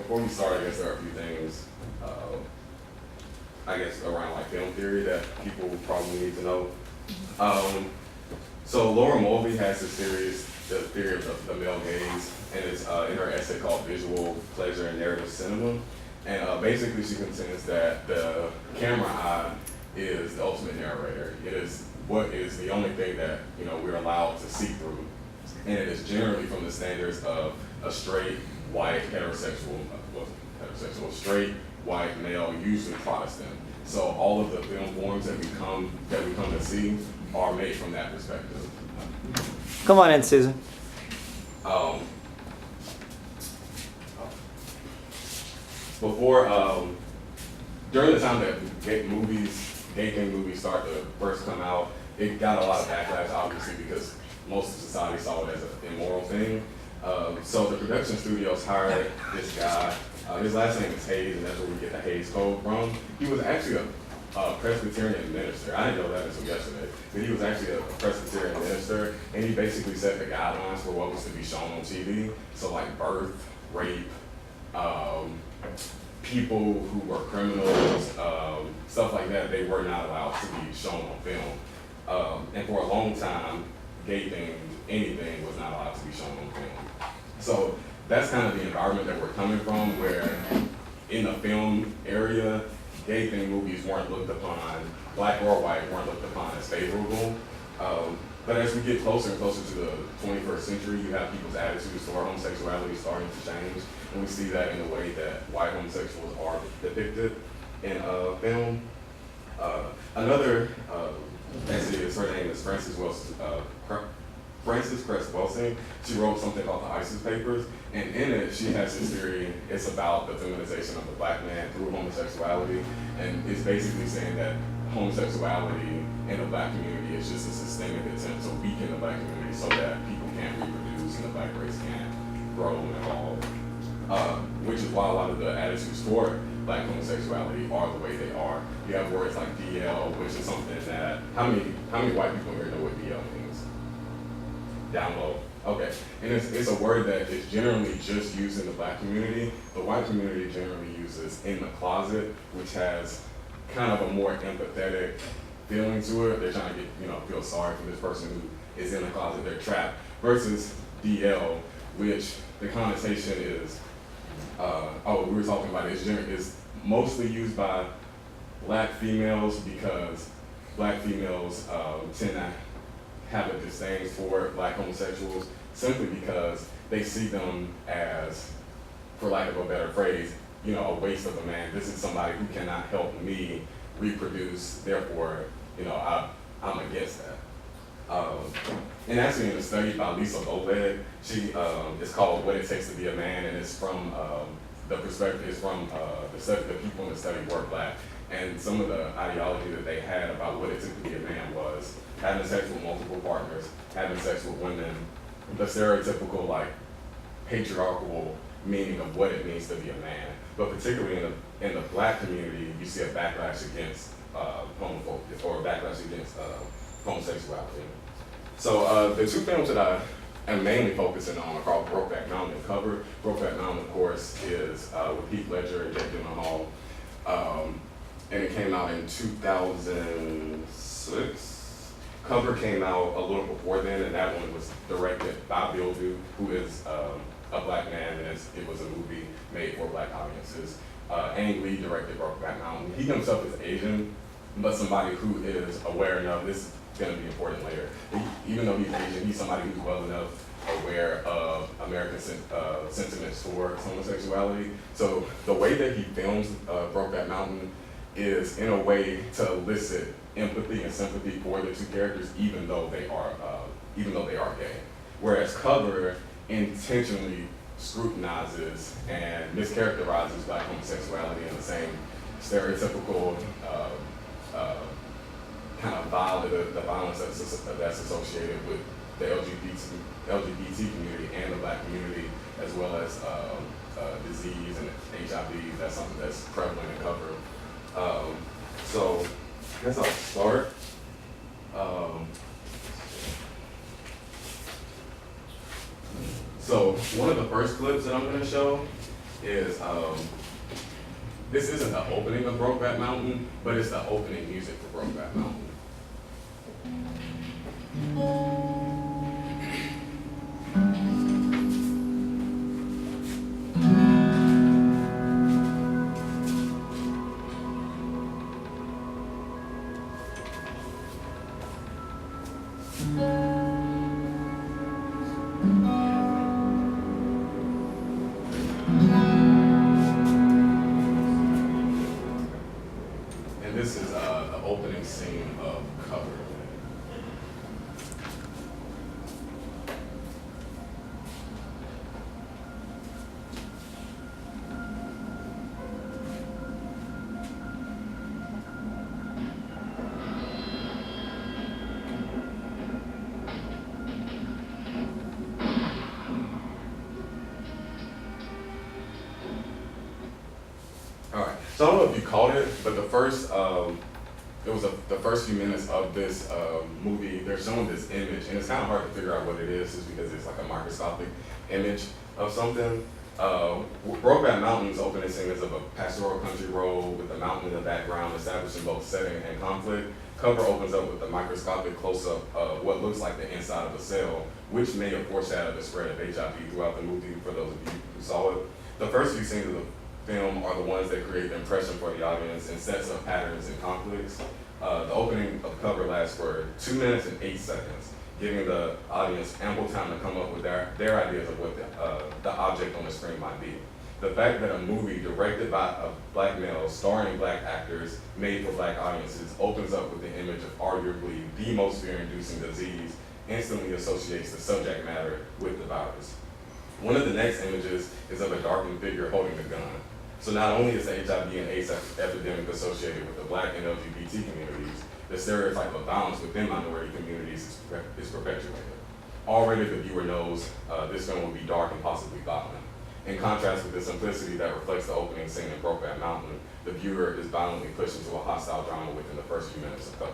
before we start, I guess there are a few things, I guess, around like film theory that people would probably need to know. So Laura Mulvey has this theory, the theory of the male gaze, and it's in her essay called Visual Pleasure and Narrative Cinema. And basically she contends that the camera eye is the ultimate narrator. It is what is the only thing that we're allowed to see through. And it is generally from the standards of a straight, white, straight, white, male, usually Protestant. So all of the film forms that we come to see are made from that perspective. Come on in, Susan. During the time that gay gay movies started to first come out, it got a lot of backlash, obviously, because most of society saw it as an immoral thing. So the production studios hired this guy. His last name is Hayes, and that's where we get the Hayes Code from. He was actually a Presbyterian minister. I didn't know that until yesterday, but he was actually a Presbyterian minister, and he basically set the guidelines for what was to be shown on TV. So like birth, rape, people who were criminals, stuff like that, they were not allowed to be shown on film. And for a long time, gay things, anything was not allowed to be shown on film. So that's kind of the environment that we're coming from, where in the film area, gay thing movies weren't looked upon, black or white, weren't looked upon as favorable. But as we get closer and closer to the 21st century, you have people's attitudes toward homosexuality starting to change. And we see that in the way that white homosexuals are depicted in film. Another essayist, her name is Frances Cress Welsing. She wrote something called the ISIS Papers, and in it she has this theory. It's about the feminization of the black man through homosexuality, and it's basically saying that homosexuality in the black community is just a systemic attempt to weaken the black community so that people can't reproduce and the black race can't grow and evolve. Which is why a lot of the attitudes toward black homosexuality are the way they are. You have words like DL, which is something that, how many white people here know what DL means? Down low. Okay. And it's a word that is generally just used in the black community. The white community generally uses in the closet, which has kind of a more empathetic feeling to it. They're trying to feel sorry for this person who is in the closet, they're trapped, versus DL, which the connotation is, we were talking about it, is mostly used by black females because black females tend to have a disdain for black homosexuals simply because they see them as, for lack of a better phrase, a waste of a man. This is somebody who cannot help me reproduce, therefore, I'm against that. And actually in a study by Lisa Lobed, she it's called What It Takes to Be a Man, and it's from the perspective is from the people in the study were black. And some of the ideology that they had about what it took to be a man was having sex with multiple partners, having sex with women, the stereotypical patriarchal meaning of what it means to be a man. But particularly in the black community, you see a backlash against homophobia or a backlash against homosexuality. So the two films that I am mainly focusing on are called Brokeback Mountain and Cover. Brokeback Mountain, of course, is with Heath Ledger and Jake Gyllenhaal, and it came out in 2006. Cover came out a little before then, and that one was directed by Bill Duke, who is a black man, and it was a movie made for black audiences. Ang Lee directed Brokeback Mountain. He himself is Asian, but somebody who is aware enough, this is going to be important later. Even though he's Asian, he's somebody who's well enough aware of American sentiments towards homosexuality. So the way that he films Brokeback Mountain is in a way to elicit empathy and sympathy for the two characters, even though they are gay. Whereas Cover intentionally scrutinizes and mischaracterizes black homosexuality in the same stereotypical kind of violence that's associated with the LGBT community and the black community, as well as disease and HIV. That's something that's prevalent in Cover. So I guess I'll start. So one of the first clips that I'm going to show is this isn't the opening of Brokeback Mountain, but it's the opening music for Brokeback Mountain. And this is the opening scene of Cover. All right. So I don't know if you caught it, but the first the first few minutes of this movie, they're showing this image, and it's kind of hard to figure out what it is, just because it's like a microscopic image of something. Brokeback Mountain's opening scene is of a pastoral country road with the mountain in the background, establishing both setting and conflict. Cover opens up with a microscopic close-up of what looks like the inside of a cell, which may have foreshadowed the spread of HIV throughout the movie for those of you who saw it. The first few scenes of the film are the ones that create the impression for the audience and sets up patterns and conflicts. The opening of Cover lasts for 2 minutes and 8 seconds, giving the audience ample time to come up with their ideas of what the object on the screen might be. The fact that a movie directed by a black male, starring black actors, made for black audiences, opens up with the image of arguably the most fear-inducing disease, instantly associates the subject matter with the virus. One of the next images is of a darkened figure holding a gun. So not only is the HIV and AIDS epidemic associated with the Black and LGBT communities, the stereotype of violence within minority communities is perpetuated. Already the viewer knows this film will be dark and possibly violent. In contrast with the simplicity that reflects the opening scene in Brokeback Mountain, the viewer is violently pushed into a hostile drama within the first few minutes of Cover.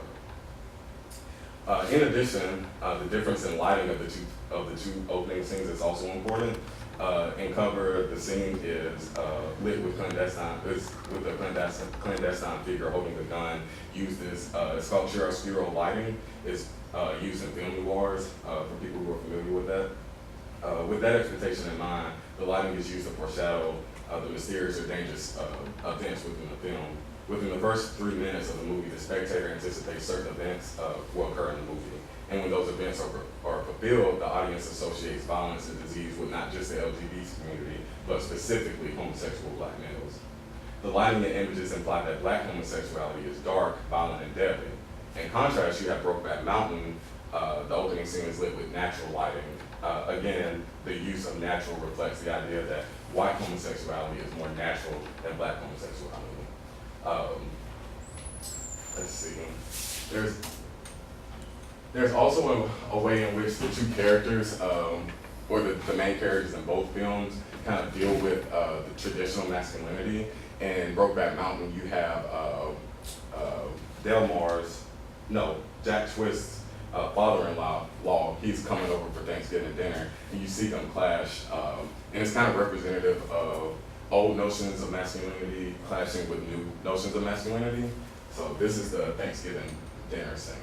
In addition, the difference in lighting of the two opening scenes is also important. In Cover, the scene is lit with a clandestine figure holding a gun. Used as it's called chiaroscuro lighting. It's used in film noirs for people who are familiar with that. With that expectation in mind, the lighting is used to foreshadow the mysterious or dangerous events within the film. Within the first 3 minutes of the movie, the spectator anticipates certain events will occur in the movie. And when those events are fulfilled, the audience associates violence and disease with not just the LGBT community, but specifically homosexual black males. The lighting and images imply that black homosexuality is dark, violent, and deadly. In contrast, you have Brokeback Mountain. The opening scene is lit with natural lighting. Again, the use of natural reflects the idea that white homosexuality is more natural than black homosexuality. Let's see. There's also a way in which the two characters, or the main characters in both films, kind of deal with the traditional masculinity. In Brokeback Mountain, you have Jack Twist's father-in-law. He's coming over for Thanksgiving dinner, and you see them clash. And it's kind of representative of old notions of masculinity clashing with new notions of masculinity. So this is the Thanksgiving dinner scene.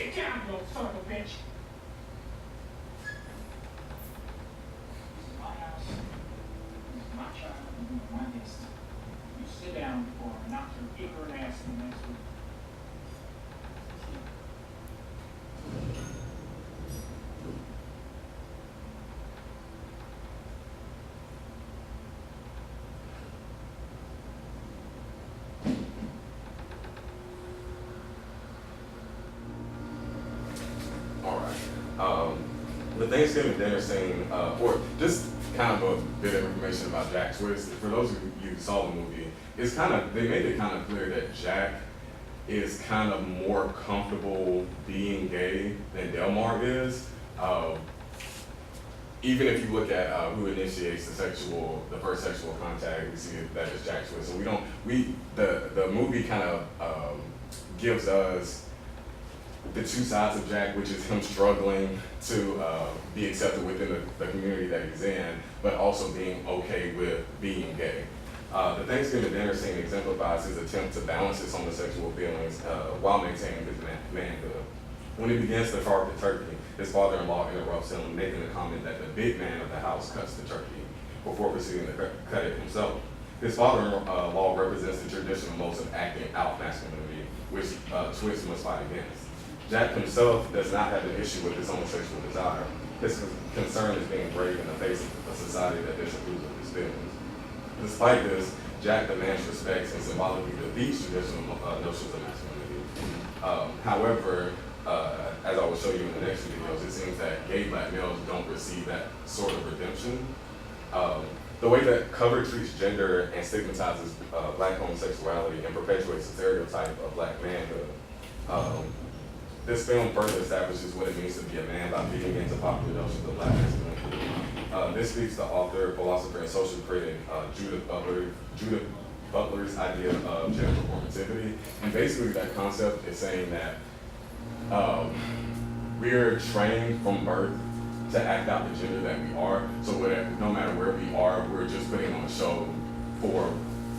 Get down, you little son of a bitch. This is my house. This is my child. And you are my guest. You sit down before I knock your ignorant ass in the next week. All right. The Thanksgiving dinner scene, or just kind of a bit of information about Jack Twist. For those of you who saw the movie, it's kind of, they made it kind of clear that Jack is kind of more comfortable being gay than Delmar is. Even if you look at who initiates the first sexual contact, we see that it's Jack Twist. So the movie kind of gives us the two sides of Jack, which is him struggling to be accepted within the community that he's in, but also being okay with being gay. The Thanksgiving dinner scene exemplifies his attempt to balance his homosexual feelings while maintaining his manhood. When he begins to carve the turkey, his father-in-law interrupts him, making the comment that the big man of the house cuts the turkey before proceeding to cut it himself. His father-in-law represents the traditional modes of acting out masculinity, which Twist must fight against. Jack himself does not have an issue with his homosexual desire. His concern is being brave in the face of a society that disapproves of his feelings. Despite this, Jack demands respect and symbolically defeats traditional notions of masculinity. However, as I will show you in the next videos, it seems that gay black males don't receive that sort of redemption. The way that cover treats gender and stigmatizes black homosexuality and perpetuates the stereotype of black manhood. This film further establishes what it means to be a man by feeding into popular notions of black masculinity. This speaks to author, philosopher, and social critic Judith Butler's idea of gender performativity. And basically that concept is saying that we're trained from birth to act out the gender that we are. So no matter where we are, we're just putting on a show for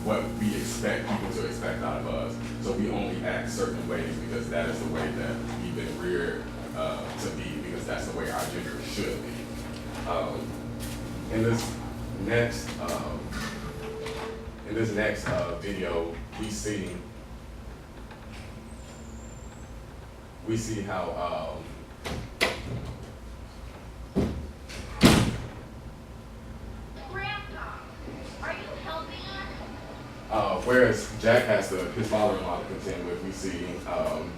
what we expect people to expect out of us. So we only act certain ways because that is the way that we've been reared to be, because that's the way our gender should be. In this next video, we see how whereas Jack has his father-in-law to contend with, we see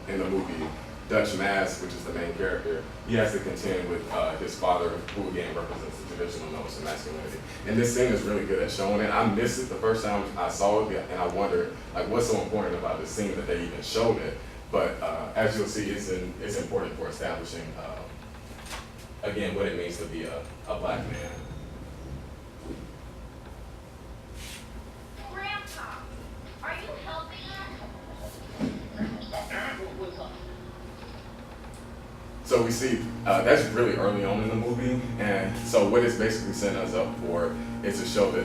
in the movie Dutch Mass, which is the main character, he has to contend with his father, who again represents the traditional notions of masculinity. And this scene is really good at showing it. I missed it the first time I saw it, and I wondered, like, what's so important about this scene that they even showed it. But as you'll see, it's important for establishing, again, what it means to be a black man. So we see, that's really early on in the movie, and so what it's basically setting us up for is to show that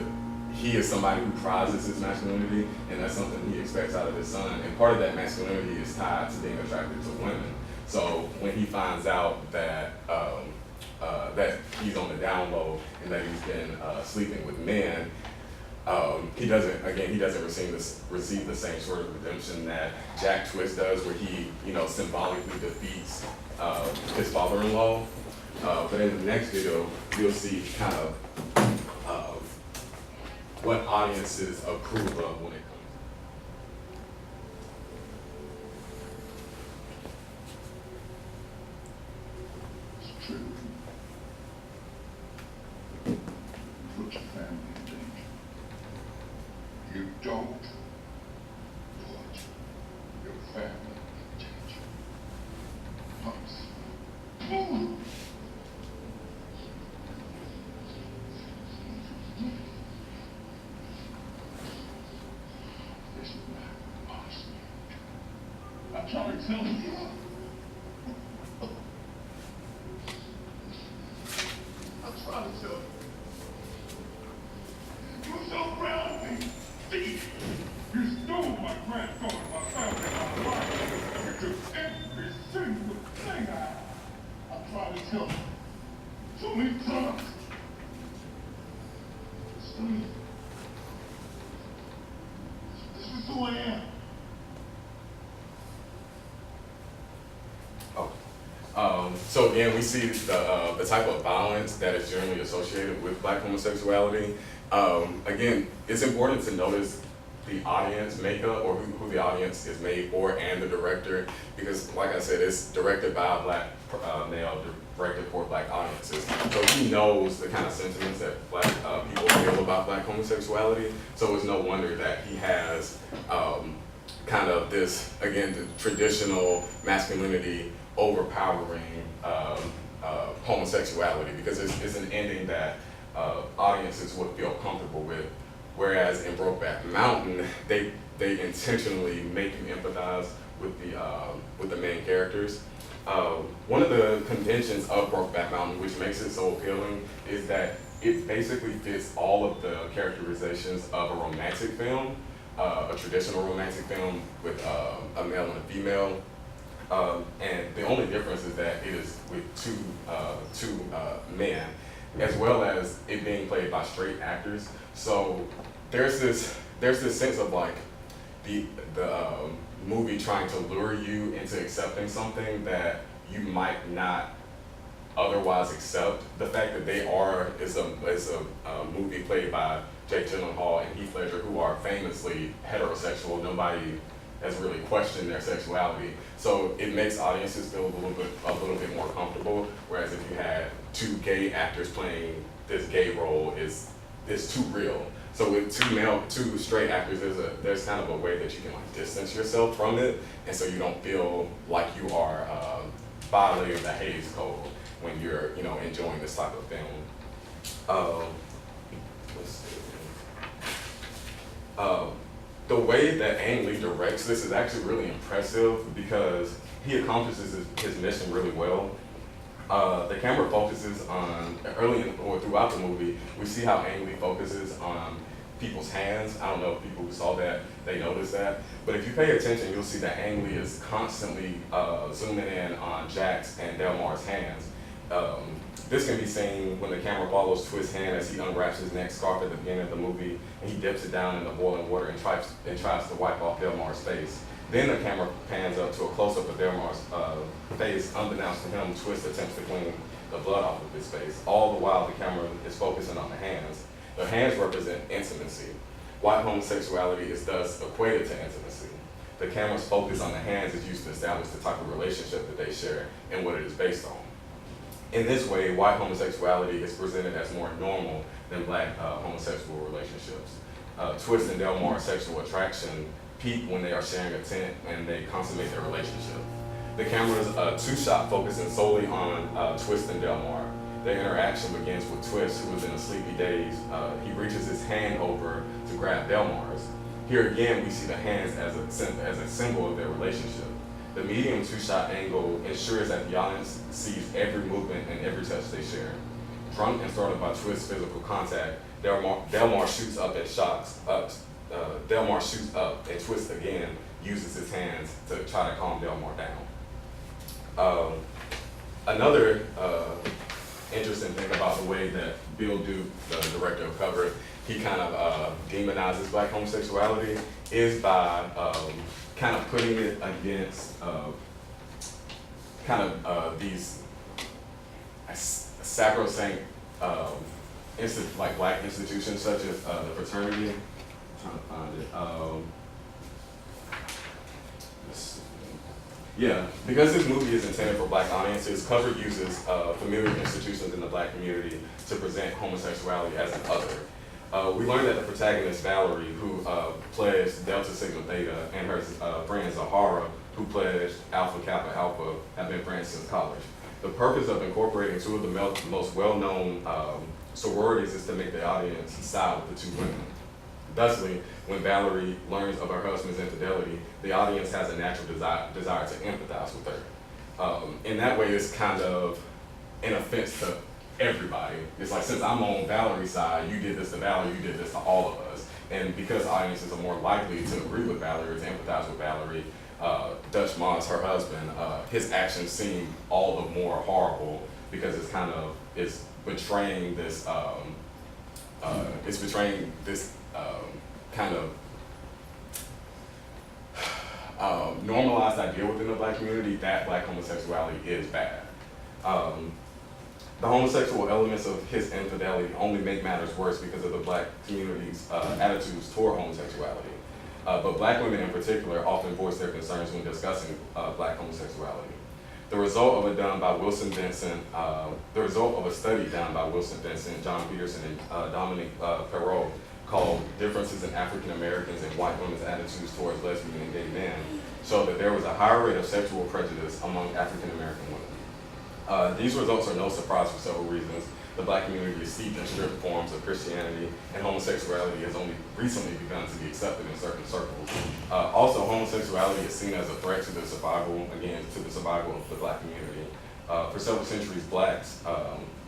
he is somebody who prizes his masculinity, and that's something he expects out of his son, and part of that masculinity is tied to being attracted to women. So when he finds out that that he's on the down low and that he's been sleeping with men, he doesn't receive the same sort of redemption that Jack Twist does, where he, symbolically defeats his father-in-law. But in the next video, you'll see kind of what audiences approve of when it comes. It's true. Put your family in danger. You don't put your family in danger. Promise. This is not possible. I'm trying to tell you. I'm trying to tell you. You're so proud of me. Thief! You stole my granddaughter, my family, my life. You took every single So again, we see the type of violence that is generally associated with Black homosexuality. Again, it's important to notice the audience makeup, or who the audience is made for, and the director, because like I said, it's directed by a Black male, directed for Black audiences. So he knows the kind of sentiments that Black people feel about Black homosexuality. So it's no wonder that he has kind of this, again, the traditional masculinity overpowering homosexuality, because it's an ending that audiences would feel comfortable with. Whereas in Brokeback Mountain, they intentionally make you empathize with the main characters. One of the conventions of Brokeback Mountain, which makes it so appealing, is that it basically fits all of the characterizations of a romantic film, a traditional romantic film with a male and a female. And the only difference is that it is with two men, as well as it being played by straight actors. So there's this sense of like the movie trying to lure you into accepting something that you might not otherwise accept. The fact that is a movie played by Jake Gyllenhaal and Heath Ledger, who are famously heterosexual. Nobody has really questioned their sexuality. So it makes audiences feel a little bit more comfortable. Whereas if you had two gay actors playing this gay role, it's too real. So with two straight actors, there's kind of a way that you can like distance yourself from it, and so you don't feel like you are violating the Hays Code when you're enjoying this type of film. Let's see. The way that Ang Lee directs this is actually really impressive because he accomplishes his mission really well. The camera focuses on, throughout the movie, we see how Ang Lee focuses on people's hands. I don't know if people who saw that, they noticed that. But if you pay attention, you'll see that Ang Lee is constantly zooming in on Jack's and Delmar's hands. This can be seen when the camera follows Twist's hand as he unwraps his neck scarf at the beginning of the movie, and he dips it down in the boiling water and tries to wipe off Delmar's face. Then the camera pans up to a close-up of Delmar's face. Unbeknownst to him, Twist attempts to clean the blood off of his face. All the while, the camera is focusing on the hands. The hands represent intimacy. White homosexuality is thus equated to intimacy. The camera's focus on the hands is used to establish the type of relationship that they share and what it is based on. In this way, white homosexuality is presented as more normal than Black homosexual relationships. Twist and Delmar's sexual attraction peak when they are sharing a tent and they consummate their relationship. The camera's two-shot focusing solely on Twist and Delmar. Their interaction begins with Twist, who is in a sleepy daze. He reaches his hand over to grab Delmar's. Here again, we see the hands as a symbol of their relationship. The medium two-shot angle ensures that the audience sees every movement and every touch they share. Drunk and startled by Twist's physical contact, Delmar shoots up and shocks up. Delmar shoots up, and Twist again uses his hands to try to calm Delmar down. Another interesting thing about the way that Bill Duke, the director of Cover, he kind of demonizes Black homosexuality is by kind of putting it against these sacrosanct like Black institutions such as the fraternity. I'm trying to find it. Let's see. Yeah, because this movie is intended for Black audiences, Cover uses familiar institutions in the Black community to present homosexuality as an other. We learned that the protagonist, Valerie, who pledged Delta Sigma Theta, and her friend Zahara, who pledged Alpha Kappa Alpha, have been friends since college. The purpose of incorporating two of the most well-known sororities is to make the audience side with the two women. Thusly, when Valerie learns of her husband's infidelity, the audience has a natural desire to empathize with her. In that way, it's kind of an offense to everybody. It's like, since I'm on Valerie's side, you did this to Valerie, you did this to all of us. And because audiences are more likely to agree with Valerie, to empathize with Valerie, Dutch Moss, her husband, his actions seem all the more horrible because it's betraying this kind of normalized idea within the Black community that Black homosexuality is bad. The homosexual elements of his infidelity only make matters worse because of the black community's attitudes toward homosexuality. But black women in particular often voice their concerns when discussing black homosexuality. The result of a study done by Wilson Vincent, John Peterson, and Dominique Perrault, called "Differences in African Americans and White Women's Attitudes Towards Lesbian and Gay Men," showed that there was a higher rate of sexual prejudice among African American women. These results are no surprise for several reasons. The black community is steeped in strict forms of Christianity, and homosexuality has only recently begun to be accepted in certain circles. Also, homosexuality is seen as a threat to the survival of the black community. For several centuries, blacks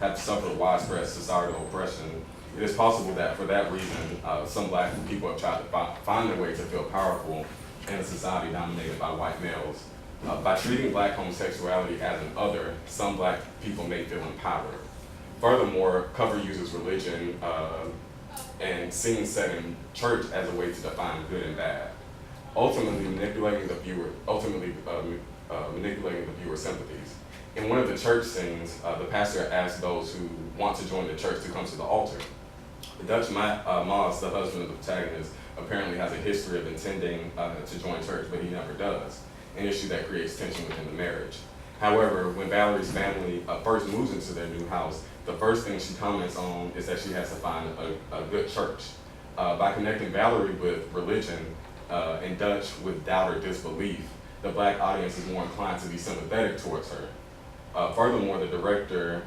have suffered widespread societal oppression. It is possible that for that reason, some black people have tried to find a way to feel powerful in a society dominated by white males. By treating black homosexuality as an other, some black people may feel empowered. Furthermore, cover uses religion and scenes set in church as a way to define good and bad, ultimately manipulating the viewer's sympathies. In one of the church scenes, the pastor asks those who want to join the church to come to the altar. The Dutch Maas, the husband of the protagonist, apparently has a history of intending to join church, but he never does, an issue that creates tension within the marriage. However, when Valerie's family first moves into their new house, the first thing she comments on is that she has to find a good church. By connecting Valerie with religion and Dutch with doubt or disbelief, the black audience is more inclined to be sympathetic towards her. Furthermore, the director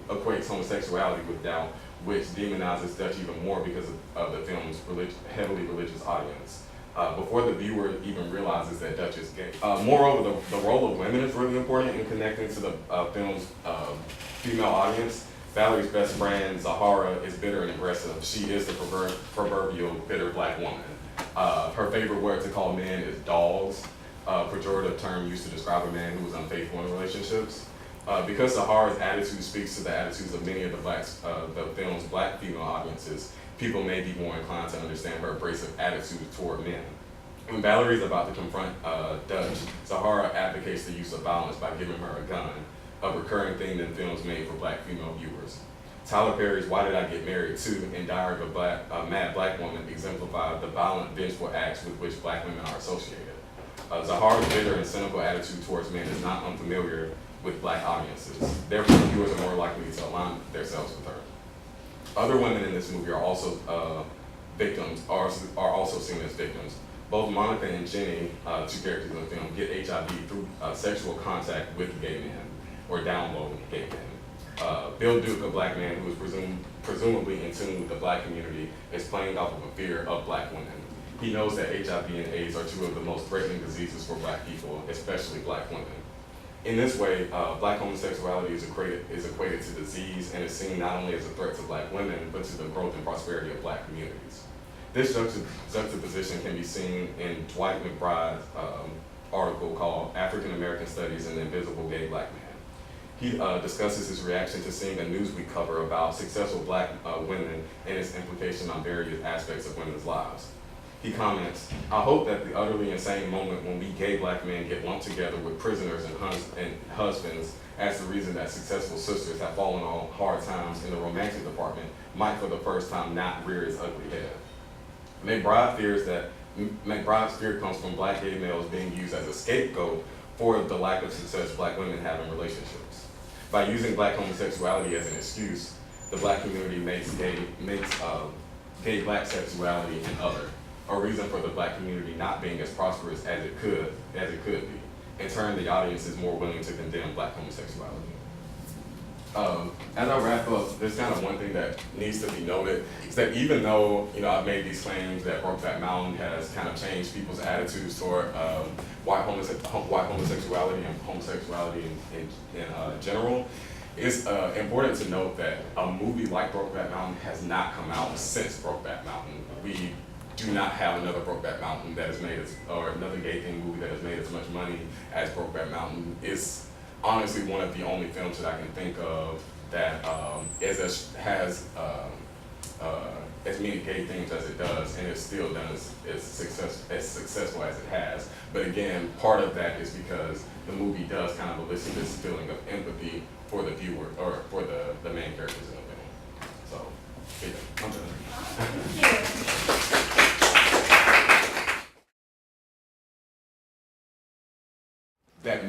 equates homosexuality with doubt, which demonizes Dutch even more because of the film's heavily religious audience. Before the viewer even realizes that Dutch is gay. Moreover, the role of women is really important in connecting to the film's female audience. Valerie's best friend, Zahara, is bitter and aggressive. She is the proverbial bitter black woman. Her favorite word to call men is dogs, a pejorative term used to describe a man who was unfaithful in relationships. Because Zahara's attitude speaks to the attitudes of many of the film's black female audiences, people may be more inclined to understand her abrasive attitude toward men. When Valerie's about to confront Dutch, Zahara advocates the use of violence by giving her a gun, a recurring theme in films made for black female viewers. Tyler Perry's Why Did I Get Married Too and Diary of a Mad Black Woman exemplify the violent, vengeful acts with which black women are associated. Zahara's bitter and cynical attitude towards men is not unfamiliar with black audiences. Therefore, viewers are more likely to align themselves with her. Other women in this movie are also victims, are also seen as victims. Both Monica and Jenny, two characters in the film, get HIV through sexual contact with gay men, or down low gay men. Bill Duke, a black man who is presumably in tune with the black community, is playing off of a fear of black women. He knows that HIV and AIDS are two of the most threatening diseases for black people, especially black women. In this way, black homosexuality is equated to disease and is seen not only as a threat to black women, but to the growth and prosperity of black communities. This juxtaposition can be seen in Dwight McBride's article called African American Studies and the Invisible Gay Black Man. He discusses his reaction to seeing a Newsweek cover about successful black women and its implication on various aspects of women's lives. He comments, "I hope that the utterly insane moment when we gay black men get lumped together with prisoners and husbands as the reason that successful sisters have fallen on hard times in the romantic department might for the first time not rear its ugly head." McBride's fear comes from black gay males being used as a scapegoat for the lack of success black women have in relationships. By using black homosexuality as an excuse, the black community makes gay black sexuality an other, a reason for the black community not being as prosperous as it could be. In turn, the audience is more willing to condemn black homosexuality. As I wrap up, there's kind of one thing that needs to be noted, is that even though I've made these claims that Brokeback Mountain has kind of changed people's attitudes toward white homosexuality and homosexuality in general, it's important to note that a movie like Brokeback Mountain has not come out since Brokeback Mountain. We do not have another Brokeback Mountain that has made or another gay thing movie that has made as much money as Brokeback Mountain. It's honestly one of the only films that I can think of that has as many gay themes as it does, and it's still done as successful as it has. But again, part of that is because the movie does kind of elicit this feeling of empathy for the viewer, or for the main characters in the film. So, yeah, I'm done. Thank you. That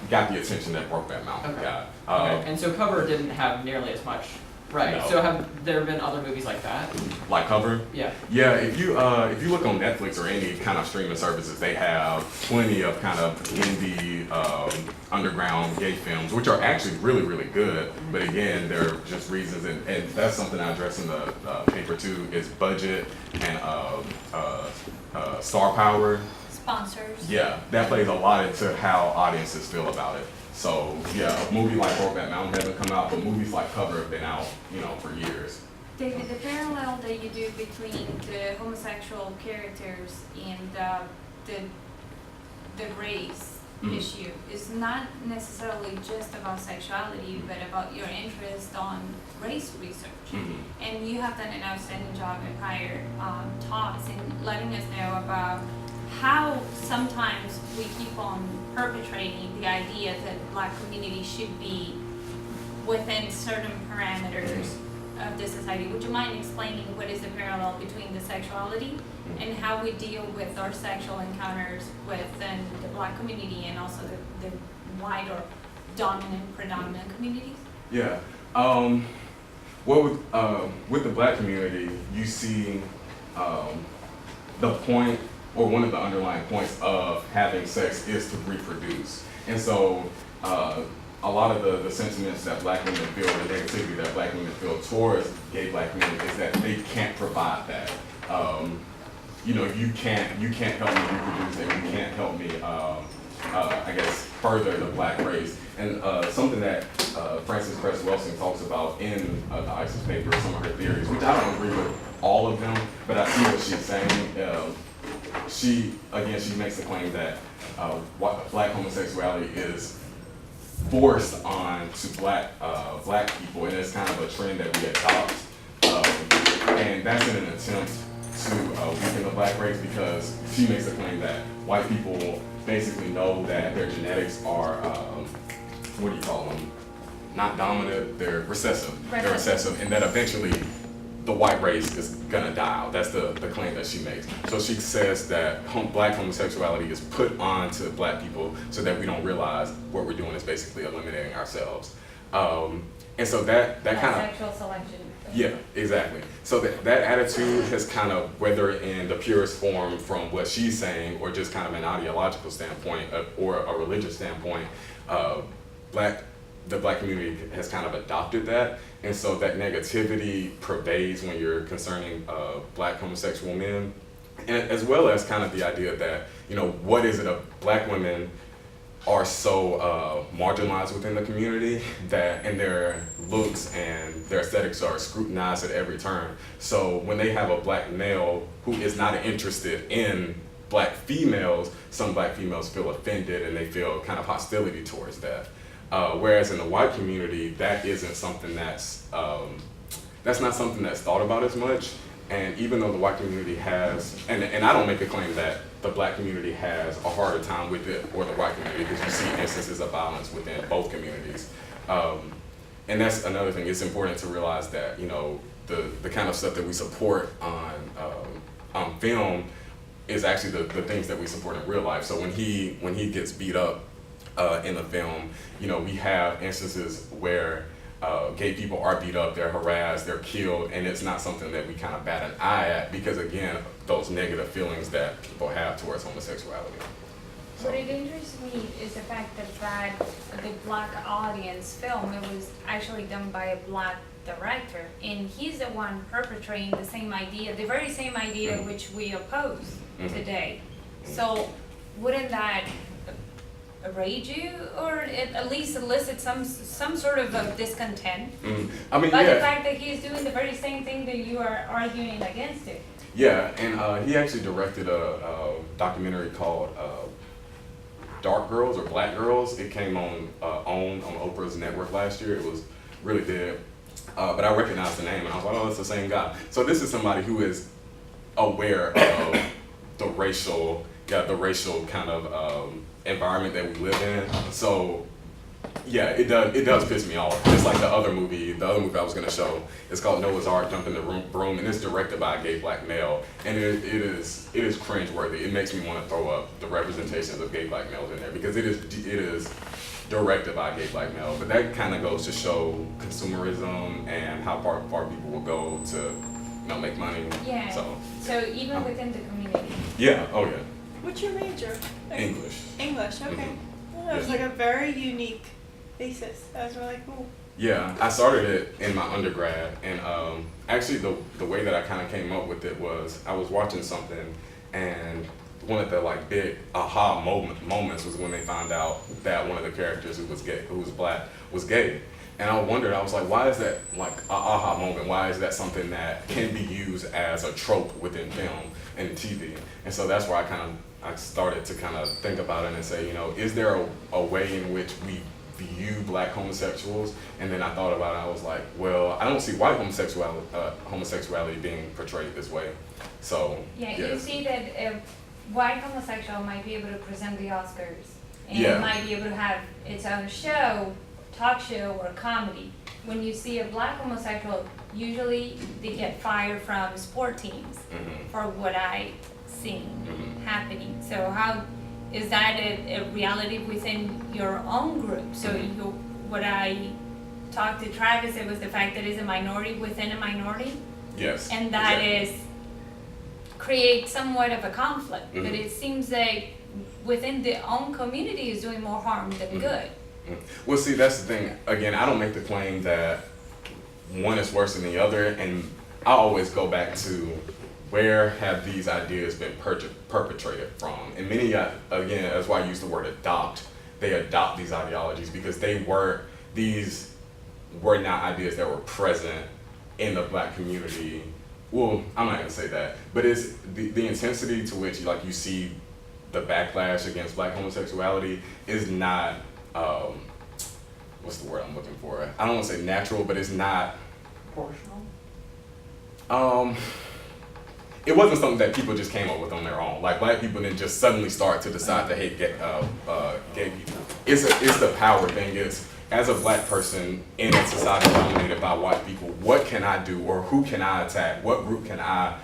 got the attention that Brokeback Mountain Okay. got. Okay. And so Cover didn't have nearly as much, right? No. So have there been other movies like that? Like Cover? Yeah. Yeah, if you look on Netflix or any kind of streaming services, they have plenty of kind of indie underground gay films, which are actually really, really good. But again, they're just reasons, and that's something I address in the paper too, is budget and star power. Sponsors. Yeah, that plays a lot into how audiences feel about it. So yeah, a movie like Brokeback Mountain hasn't come out, but movies like Cover have been out, for years. David, the parallel that you do between the homosexual characters and the race issue is not necessarily just about sexuality, but about your interest on race research. And you have done an outstanding job in prior talks in letting us know about how sometimes we keep on perpetrating the idea that Black community should be within certain parameters of the society. Would you mind explaining what is the parallel between the sexuality and how we deal with our sexual encounters within the Black community and also the white or predominant communities? Yeah. Well, with the Black community, you see the point, or one of the underlying points of having sex is to reproduce. And so a lot of the sentiments that Black women feel, the negativity that Black women feel towards gay Black men is that they can't provide that. You can't help me reproduce, and you can't help me, I guess, further the Black race. And something that Frances Cress Welsing talks about in the ISIS paper, some of her theories, which I don't agree with all of them, but I see what she's saying. She makes the claim that Black homosexuality is forced on to Black people, and it's kind of a trend that we adopt. And that's in an attempt to weaken the Black race, because she makes the claim that white people basically know that their genetics are, what do you call them? Not dominant, they're recessive. They're recessive, and that eventually the white race is gonna die out. That's the claim that she makes. So she says that Black homosexuality is put on to Black people so that we don't realize what we're doing is basically eliminating ourselves. And so that kind of sexual selection. Yeah, exactly. So that attitude has kind of, whether in the purest form from what she's saying, or just kind of an ideological standpoint or a religious standpoint, the Black community has kind of adopted that. And so that negativity pervades when you're concerning Black homosexual men, and as well as kind of the idea that, what is it of Black women are so marginalized within the community that, and their looks and their aesthetics are scrutinized at every turn. So when they have a Black male who is not interested in Black females, some Black females feel offended and they feel kind of hostility towards that. Whereas in the white community, that isn't something that's not something that's thought about as much. And even though the white community has, and I don't make a claim that the Black community has a harder time with it, or the white community, because you see instances of violence within both communities. And that's another thing. It's important to realize that, the kind of stuff that we support on film is actually the things that we support in real life. So when he gets beat up in the film, we have instances where gay people are beat up, they're harassed, they're killed, and it's not something that we kind of bat an eye at, because again, those negative feelings that people have towards homosexuality. So. What it interests me is the fact that the Black audience film, it was actually done by a Black director, and he's the one perpetrating the same idea, the very same idea which we oppose today. So wouldn't that rage you, or at least elicit some sort of discontent? I mean, by yeah. the fact that he's doing the very same thing that you are arguing against it. Yeah, and he actually directed a documentary called Dark Girls or Black Girls. It came on Oprah's network last year. It was really big. but I recognized the name, and I was like, oh, it's the same guy. So this is somebody who is aware of the racial kind of environment that we live in. So yeah, it does piss me off. It's like the other movie I was gonna show. It's called Noah's Ark, Jump in the Broom, and it's directed by a gay black male, and it is cringeworthy. It makes me want to throw up the representations of gay black males in there because it is directed by a gay black male. But that kind of goes to show consumerism and how far people will go to make money. Yeah. So even within the community. Yeah. Oh yeah. What's your major? English. English, okay. Mhm. Well, that was like a very unique thesis. That was really cool. Yeah, I started it in my undergrad, and actually the way that I kind of came up with it was I was watching something, and one of the like big aha moments was when they found out that one of the characters who was black, was gay. And I wondered, I was like, why is that like a aha moment? Why is that something that can be used as a trope within film and TV? And so that's where I started to kind of think about it and say, is there a way in which we view black homosexuals? And then I thought about it, I was like, well, I don't see white homosexuality being portrayed this way. So Yeah, you see that a white homosexual might be able to present the Oscars and Yeah. might be able to have its own show, talk show, or comedy. When you see a black homosexual, usually they get fired from sport teams Mhm. for what I seen Mhm. happening. So how is that a reality within your own group? So what I talked to Travis, it was the fact that it's a minority within a minority, Yes. and that exactly. is create somewhat of a conflict. But Mhm. it seems like within the own community is doing more harm than Mhm. good. Well, see, that's the thing. Again, I don't make the claim that one is worse than the other, and I always go back to where have these ideas been perpetrated from? And many, again, that's why I use the word adopt. They adopt these ideologies because these were not ideas that were present in the black community. Well, I'm not gonna say that, but it's the intensity to which like you see the backlash against black homosexuality is not, what's the word I'm looking for? I don't want to say natural, but it's not. Proportional. It wasn't something that people just came up with on their own. Like black people didn't just suddenly start to decide to hate gay people. It's the power thing. Is as a black person in a society dominated by white people, what can I do, or who can I attack? What group can I,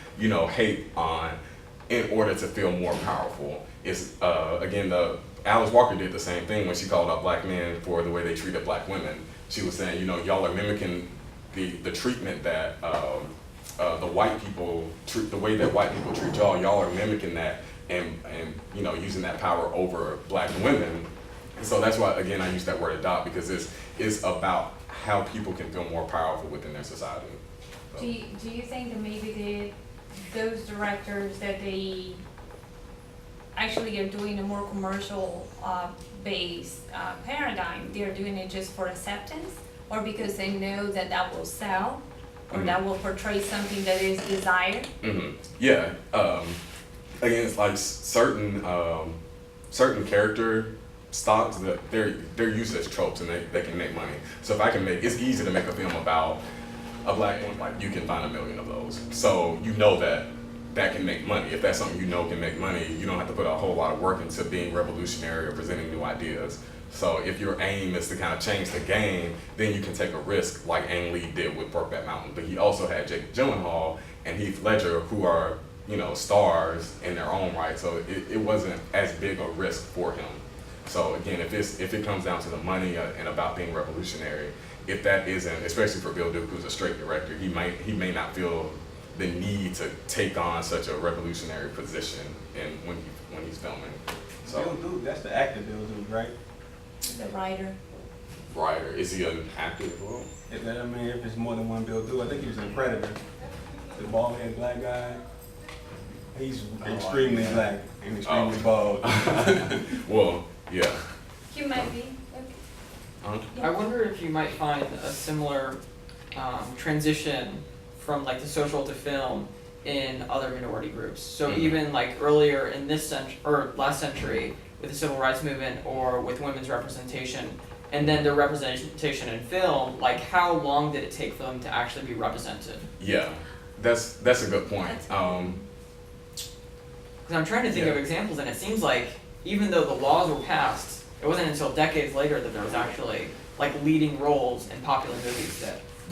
hate on, in order to feel more powerful? It's again Alice Walker did the same thing when she called out black men for the way they treated black women. She was saying, y'all are mimicking the treatment that the white people treat, the way that white people treat y'all. Y'all are mimicking that and using that power over black women. And so that's why again I use that word adopt, because it's about how people can feel more powerful within their society. So. Do you think that maybe those directors that they actually are doing a more commercial based paradigm, they're doing it just for acceptance, or because they know that will sell, or that will portray something that is desired? Mm-hmm. Yeah. Again, it's like certain character stocks that they're used as tropes, and they can make money. So if I can it's easy to make a film about a black woman, like you can find 1 million of those. So that can make money. If that's something can make money, you don't have to put a whole lot of work into being revolutionary or presenting new ideas. So if your aim is to kind of change the game, then you can take a risk like Ang Lee did with Brokeback Mountain. But he also had Jake Gyllenhaal and Heath Ledger, who are stars in their own right. So it wasn't as big a risk for him. So again, if it comes down to the money and about being revolutionary, if that isn't, especially for Bill Duke, who's a straight director, he may not feel the need to take on such a revolutionary position when he's filming. So Bill Duke, that's the actor Bill Duke, right? The writer. writer, is he an actor as well? If it's more than one Bill Duke, I think he was in Predator. The bald-headed black guy. He's extremely black and extremely bald. Well, yeah. You might be. Okay. I wonder if you might find a similar transition from like the social to film in other minority groups. So even like earlier in this century, or last century, with the civil rights movement or with women's representation, and then their representation in film, like how long did it take for them to actually be represented? Yeah, that's a good point. Because I'm trying to think of examples, and it seems like even though the laws were passed, it wasn't until decades later that there was actually like leading roles in popular movies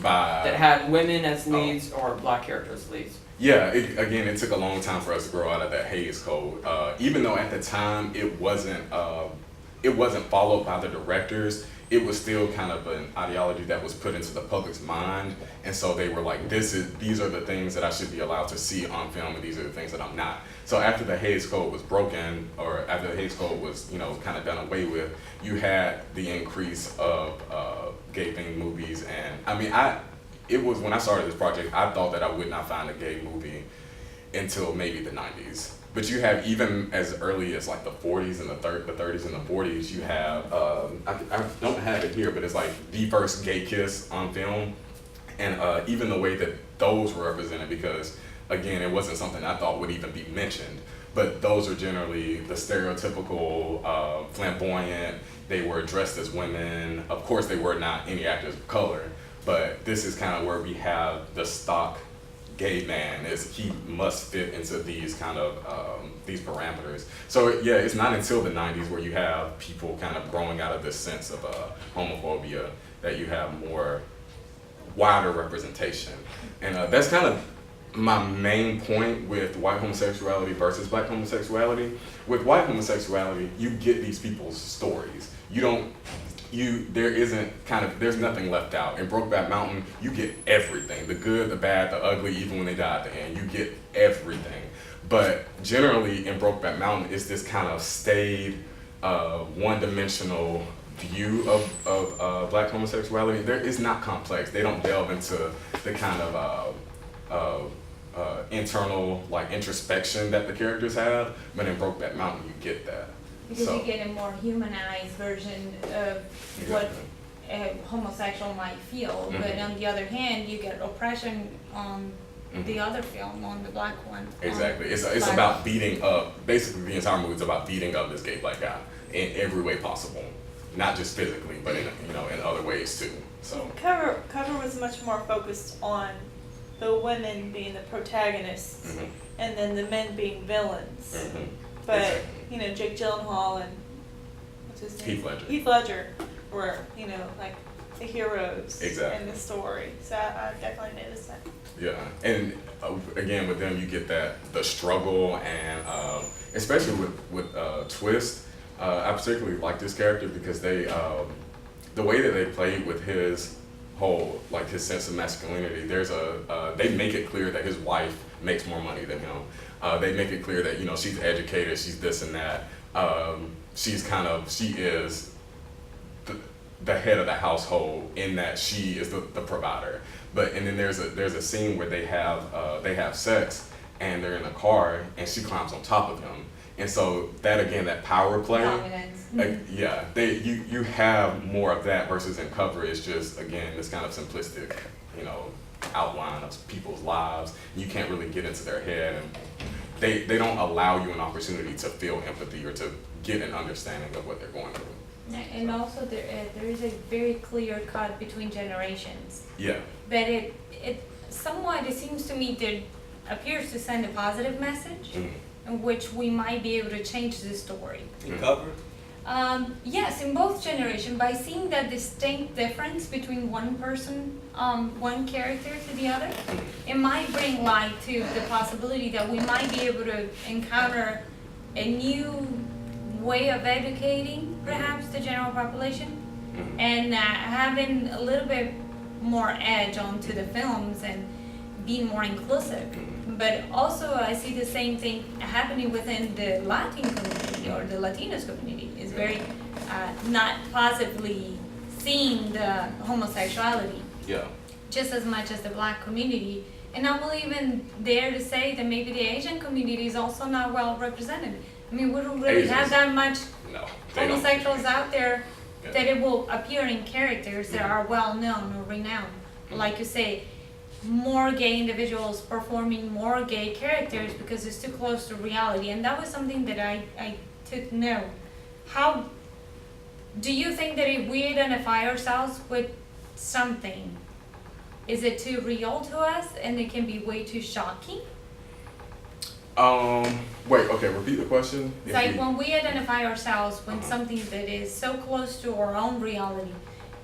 that had women as leads or black characters as leads. Yeah, it took a long time for us to grow out of that Hays Code. Even though at the time it wasn't followed by the directors, it was still kind of an ideology that was put into the public's mind, and so they were like, these are the things that I should be allowed to see on film, and these are the things that I'm not. So after the Hays Code was broken, or after the Hays Code was, kind of done away with, you had the increase of gay-themed movies, and I mean, it was when I started this project, I thought that I would not find a gay movie until maybe the 90s. But you have, even as early as like the 40s and the 30s and the 40s, you have, I don't have it here, but it's like the first gay kiss on film. And even the way that those were represented, because again, it wasn't something I thought would even be mentioned. But those are generally the stereotypical flamboyant, they were dressed as women. Of course, they were not any actors of color, but this is kind of where we have the stock gay man, is he must fit into these kind of these parameters. So yeah, it's not until the 90s where you have people kind of growing out of this sense of homophobia that you have more wider representation. And that's kind of my main point with white homosexuality versus black homosexuality. With white homosexuality, you get these people's stories. There's nothing left out. In Brokeback Mountain, you get everything, the good, the bad, the ugly, even when they die at the end, you get everything. But generally in Brokeback Mountain, it's this kind of staid, one-dimensional view of black homosexuality. It's not complex. They don't delve into the kind of internal introspection that the characters have, but in Brokeback Mountain, you get that. Because you get a more humanized version of what a homosexual might feel, but on the other hand, you get oppression on the other film, on the black one. Exactly. It's about beating up, basically the entire movie is about beating up this gay black guy in every way possible. Not just physically, but in other ways too. So Cover was much more focused on the women being the protagonists and then the men being villains. But Jake Gyllenhaal and what's his name? Heath Ledger were the heroes in the story. So I definitely noticed that. Yeah, and again with them you get the struggle, and especially with Twist. I particularly like this character because the way that they played with his whole his sense of masculinity. They make it clear that his wife makes more money than him. They make it clear that she's educated, she's this and that. She is the head of the household in that she is the provider. And then there's a scene where they have sex and they're in a car and she climbs on top of him. And so that power play, you have more of that versus in Cover is just this kind of simplistic, outline of people's lives. You can't really get into their head, and they don't allow you an opportunity to feel empathy or to get an understanding of what they're going through. And also there is a very clear cut between generations. Yeah. But it seems to me that appears to send a positive message. In which we might be able to change the story. In Cover? Yes, in both generations, by seeing that distinct difference between one person, one character to the other, it might bring light to the possibility that we might be able to encounter a new way of educating, perhaps, the general population, and having a little bit more edge onto the films and being more inclusive. But also I see the same thing happening within the Latin community or the Latinos community. It's very not positively seeing the homosexuality just as much as the black community. And I will even dare to say that maybe the Asian community is also not well represented. I mean, we don't really have that much homosexuals out there that it will appear in characters that are well known or renowned. Like you say, more gay individuals performing more gay characters because it's too close to reality. And that was something that I took note. How do you think that if we identify ourselves with something, is it too real to us and it can be way too shocking? Wait, okay, repeat the question. It's like when we identify ourselves with something that is so close to our own reality,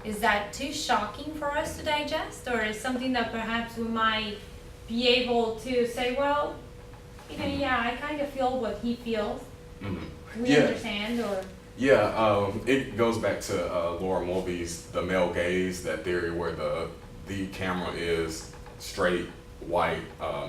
is that too shocking for us to digest? Or is something that perhaps we might be able to say, well, you know, yeah, I kind of feel what he feels. Mm-hmm. We Yeah. understand, or Yeah, it goes back to Laura Mulvey's the male gaze, that theory where the camera is straight, white,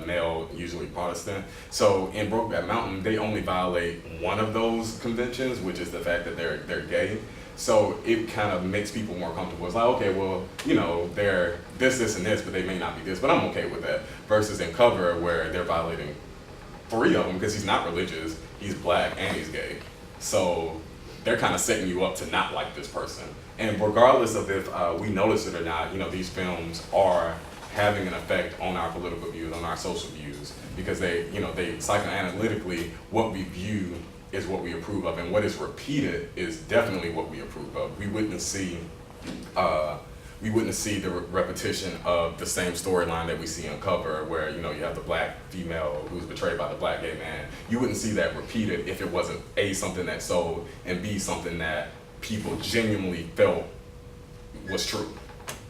male, usually Protestant. So in Brokeback Mountain, they only violate one of those conventions, which is the fact that they're gay. So it kind of makes people more comfortable. It's like, okay, well, you know, they're this, and this, but they may not be this, but I'm okay with that. Versus in Cover, where they're violating 3 of them because he's not religious, he's black, and he's gay. So they're kind of setting you up to not like this person. And regardless of if we notice it or not, you know, these films are having an effect on our political views, on our social views, because they, you know, they psychoanalytically, what we view is what we approve of, and what is repeated is definitely what we approve of. We wouldn't see the repetition of the same storyline that we see on Cover, where, you know, you have the black female who's betrayed by the black gay man. You wouldn't see that repeated if it wasn't A, something that sold, and B, something that people genuinely felt was true.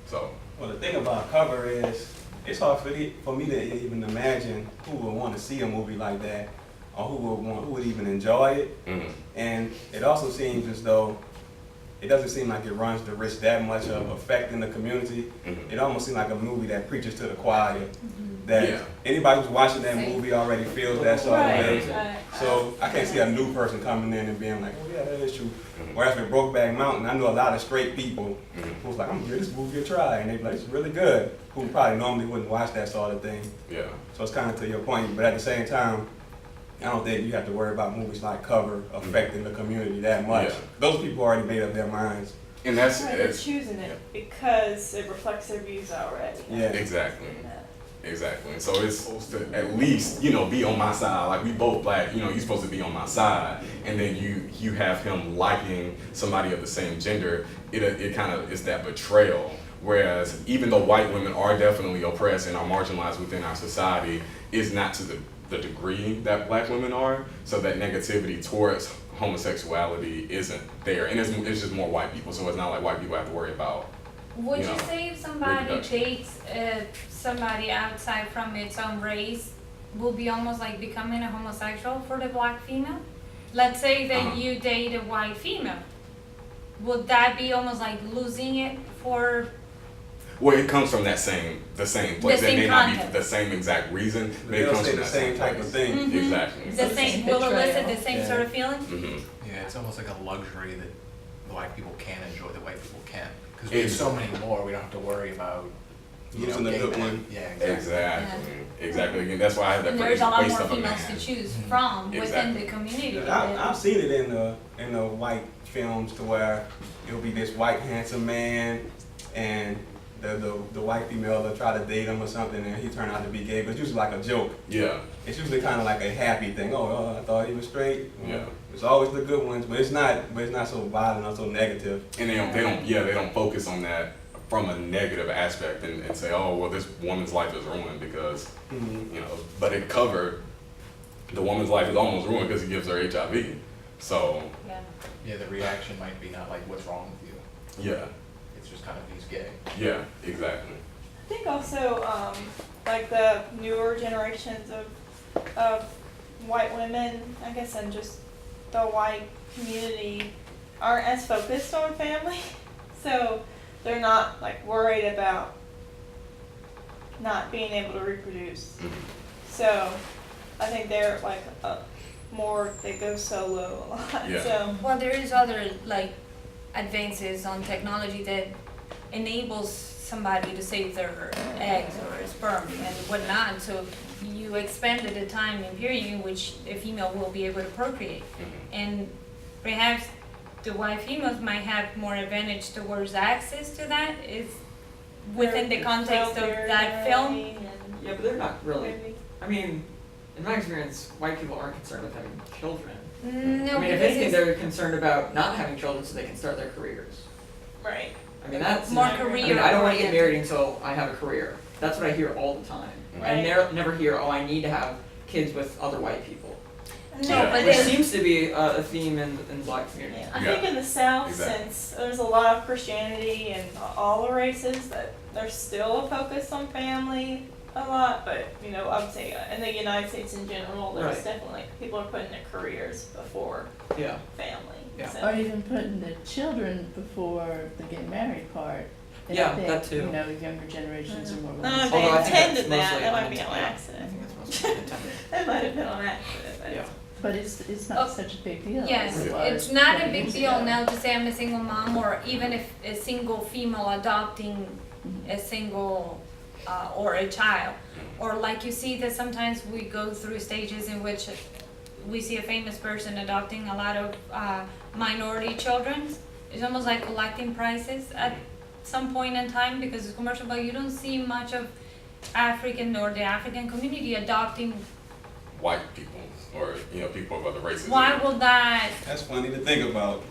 So. Well, the thing about Cover is, it's hard for me to even imagine who would want to see a movie like that, or who would even enjoy it. Mm-hmm. And it also seems as though it doesn't seem like it runs the risk that much of affecting the community. Mm-hmm. It almost seems like a movie that preaches to the choir. That Yeah. anybody who's watching that movie already feels that's all it is. Right. So I can't see a new person coming in and being like, oh yeah, that is true. Mhm. Whereas with Brokeback Mountain, I know a lot of straight people Mhm. who's like, I'm gonna give this movie a try, and they be like, it's really good, who probably normally wouldn't watch that sort of thing. Yeah. So it's kind of to your point, but at the same time, I don't think you have to worry about movies like Cover affecting the community that much. Yeah. Those people already made up their minds. And that's Right, they're it's, choosing it because it reflects their views already. Yeah. exactly. Exactly. So it's supposed to at least, you know, be on my side. Like, we both black, you know, you're supposed to be on my side. And then you have him liking somebody of the same gender. It kind of is that betrayal. Whereas even though white women are definitely oppressed and are marginalized within our society, is not to the degree that black women are. So that negativity towards homosexuality isn't there. And it's just more white people. So it's not like white people have to worry about. would You you know, say if somebody reproduction. dates somebody outside from its own race, will be almost like becoming a homosexual for the black female? Let's say that Uh-huh. you date a white female. Would that be almost like losing it for? Well, it comes from the same place. The That same may not be context. the same exact reason, but it They'll comes say from the that same type place. of thing. Mhm. Exactly. The same, will elicit the same Yeah. sort of feeling? Mm-hmm. Yeah, it's almost like a luxury that black people can enjoy that white people can't. Because we have so many more, we don't have to worry about, you know, Losing a gay good men. one. Yeah, exactly. Exactly. Again, that's why I have that And phrase, there's a lot waste more of a females man. to choose from within Exactly. the community. I've seen it in the white films to where it'll be this white handsome man and the white female will try to date him or something and he turn out to be gay, but it's usually like a joke. Yeah. It's usually kind of like a happy thing. Oh, I thought he was straight. Yeah. It's always the good ones, but it's not so violent or so negative. And they don't focus on that from a negative aspect and say, oh, well, this woman's life is ruined because, you know, but it covered, the woman's life is almost ruined because he gives her HIV. So, Yeah. Yeah, the reaction might be not like, what's wrong with you? yeah, It's just kind of, he's gay. yeah, exactly. I think also, like the newer generations of white women, I guess, and just the white community aren't as focused on family, so they're not like worried about not being able to reproduce. Mhm. So I think they're like they go solo a lot. Yeah. So Well, there is other like advances on technology that enables somebody to save their eggs or sperm and whatnot. So you expanded the time and period in which a female will be able to procreate, and perhaps the white females might have more advantage towards access to that. Is within the context of that film. Yeah, but they're not really. Maybe. I mean, in my experience, white people aren't concerned with having children. No, I mean, if because anything, it's they're concerned about not having children so they can start their careers. Right. I mean, that's more I career. I mean, I don't want to get oriented. married until I have a career. That's what I hear all the time. I Right. never hear, oh, I need to have kids with other white people. No, Yeah. but Which then, seems to be a theme in the black community. Yeah, I Yeah. think in the South, Exactly. since there's a lot of Christianity and all the races, that there's still a focus on family a lot. But you know, I would say in the United States in general, there's Right. definitely people are putting their careers before Yeah. family. Yeah. So, Or even putting the children before the getting married part. And Yeah, I think, that too. you know, younger generations are more I don't willing know if to. they Although I think intended that's that. mostly That might be on unintended. accident. I think that's mostly unintended. That might have been on accident. But Yeah. But it's not Oh, such a big deal. yes, as it was it's not a 20 big years deal ago. now to say I'm a single mom, or even if a single female adopting a single or a child. Or like you see that sometimes we go through stages in which we see a famous person adopting a lot of minority children. It's almost like collecting prizes at some point in time because it's commercial, but you don't see much of African or the African community adopting. White people, or people of other races. Why will that? That's funny to think about.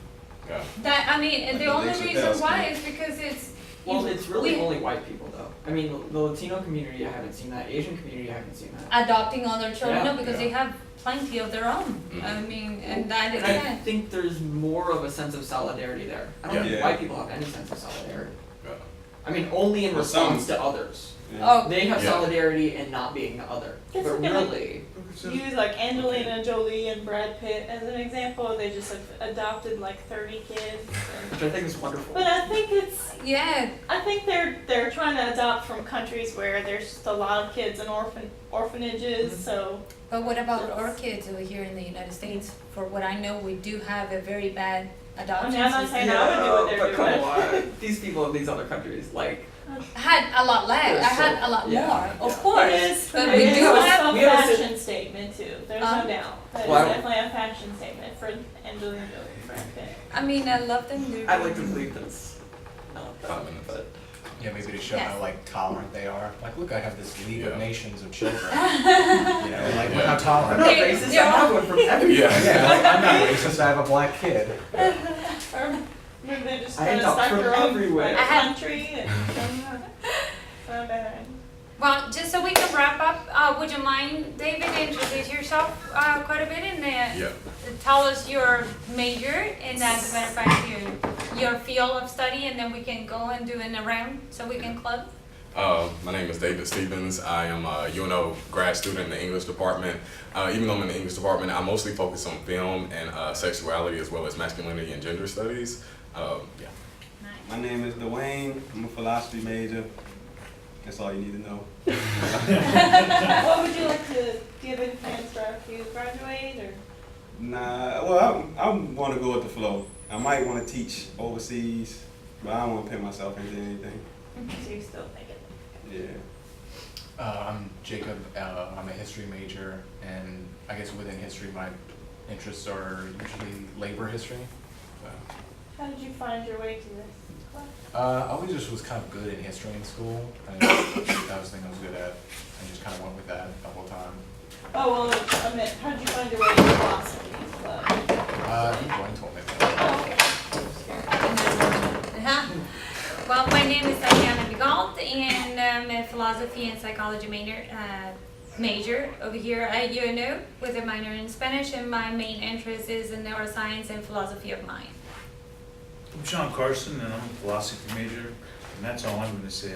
Yeah. That I mean, Like the the only Dave reason Chappelle why skit. is because it's. Well, you- it's really we- only white people though. I mean, the Latino community, I haven't seen that. Asian community, I haven't seen that. adopting other children, Yeah, no, because yeah. they have plenty of their own. Mhm. I mean, and that is And I it. think there's more of a sense of solidarity there. I don't Yeah. think Yeah. white people have any sense of solidarity. Yeah. I mean, only in Well, some- response to others. Yeah. Oh, They have Yeah. solidarity in not being the other. Guess But we can, like, really, use like Angelina Jolie and Brad Pitt as an example. They just like adopted like 30 kids. And, which I think is wonderful. but I think it's. yeah, I think they're trying to adopt from countries where there's just a lot of kids in orphanages. Mhm. So but what about our kids over here in the United States? For what I know, we do have a very bad adoption I'm not system. saying I would do what they're but come doing. on. These people in these other countries, like, I had a lot less. I had a lot Yeah, more, of yeah. course. It is, But it we is do also have. we a have a fashion statement too. There's no doubt. That Well, is definitely a fashion statement for Angelina Jolie and Brad Pitt. I mean, I love them. They're I like to believe that's not that, 5 minutes. but Yeah, maybe to show Yes. how like tolerant they are. Like, look, I have this League of Yeah. Nations of children. Like, look how I'm tolerant. not They- racist. I they're have all- one from every. Yeah. Yeah, like, I'm not racist. I have a black kid. Or maybe they're just I trying to adopt start from their own everywhere. like, I had- country and so bad. Well, just so we can wrap up, would you mind, David, introduce yourself quite a bit and Yeah. tell us your major and as a matter of fact your field of study, and then we can go and do an around so we can club. My name is David Stevens. I am a UNO grad student in the English department. Even though I'm in the English department, I mostly focus on film and sexuality as well as masculinity and gender studies. Yeah. My name is Dwayne. I'm a philosophy major. That's all you need to know. What would you like to give in plans after you graduate, or? Nah, well, I want to go with the flow. I might want to teach overseas, but I don't want to pin myself into anything. So you're still thinking. Yeah. I'm Jacob. I'm a history major, and I guess within history, my interests are usually labor history. So, How did you find your way to this class? I always just was kind of good in history in school. That was the thing I was good at. I just kind of went with that the whole time. Oh, well, I meant, how did you find your way to philosophy club? I think Dwayne told me that. Oh, okay. Well, my name is Tatiana Bigalt, and I'm a philosophy and psychology major over here at UNO with a minor in Spanish, and my main interest is in neuroscience and philosophy of mind. I'm Sean Carson, and I'm a philosophy major, and that's all I'm going to say.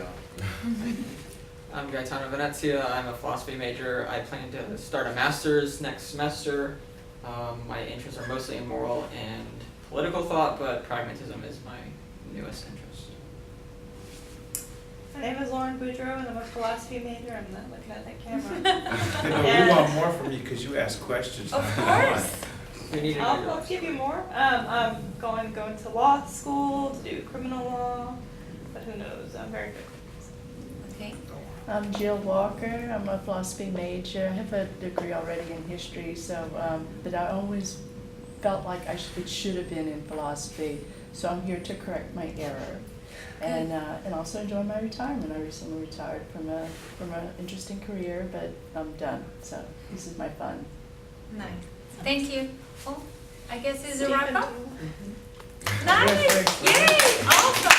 I'm Gaetano Venezia. I'm a philosophy major. I plan to start a master's next semester. My interests are mostly in moral and political thought, but pragmatism is my newest interest. My name is Lauren Boudreau, and I'm a philosophy major. I'm not looking at that camera. You know, we want more from you because you ask questions. Of Come on. course. We need to know I'll yours. give you more. I'm going to law school to do criminal law, but who knows? I'm very good. Okay. I'm Jill Walker. I'm a philosophy major. I have a degree already in history, so but I always felt like it should have been in philosophy. So I'm here to correct my error. And also enjoy my retirement. I recently retired from a interesting career, but I'm done. So this is my fun. Nice. Thank you. Oh, I guess it's a Stephen, wrap up. do you- Nice. Yay. Awesome.